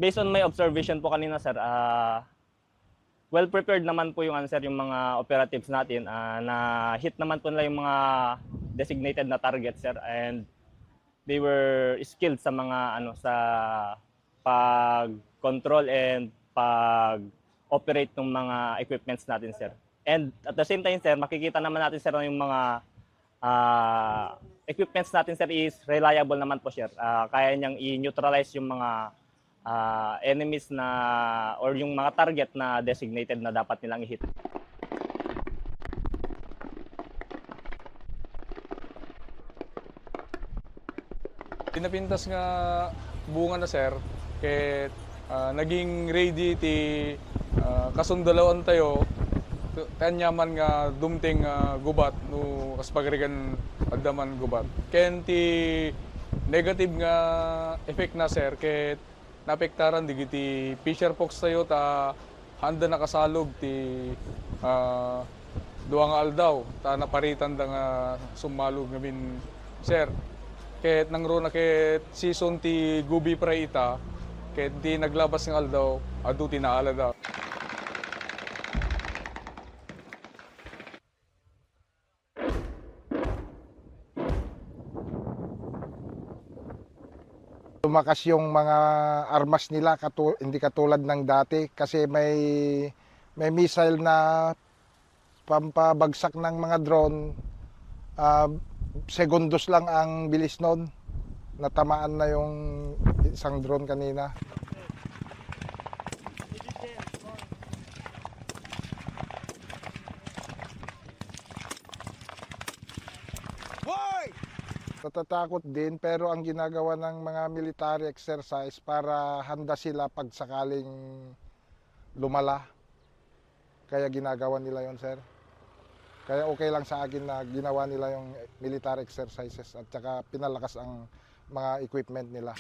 Based on my observation po kanina sir, well prepared naman po yung ano, sir, yung mga operatives natin, na hit naman po nila yung mga designated na target sir, and they were skilled sa mga ano, sa pag-control and pag-operate ng mga equipments natin sir. And at the same time sir, makikita naman natin sir yung mga equipments natin sir is reliable naman po sir. Kaya niyang i-neutralize yung mga enemies na or yung mga target na designated na dapat nilang i-hit. Pinapintas nga bunga na sir, ket naging ready ti kasundalawan tayo, tanyaman nga dumting gubat no kaspagrigan agdaman gubat. Ken ti negative nga effect na sir, ket napektaran digiti fisher fox tayo ta handa nakasalog ti duwa nga aldaw ta naparitan da nga sumalog ngamin sir. Ket nangro na ket season ti gubi pray ita, ket di naglabas ng aldaw, adu tinaala daw. Lumakas yung mga armas nila, hindi katulad ng dati kasi may missile na pampabagsak ng mga drone. Segundos lang ang bilis nun. Natamaan na yung isang drone kanina. Natatakot din, pero ang ginagawa ng mga military exercise para handa sila pag sakaling lumala. Kaya ginagawa nila yon sir. Kaya okay lang sa akin na ginawa nila yung military exercises at saka pinalakas ang mga equipment nila.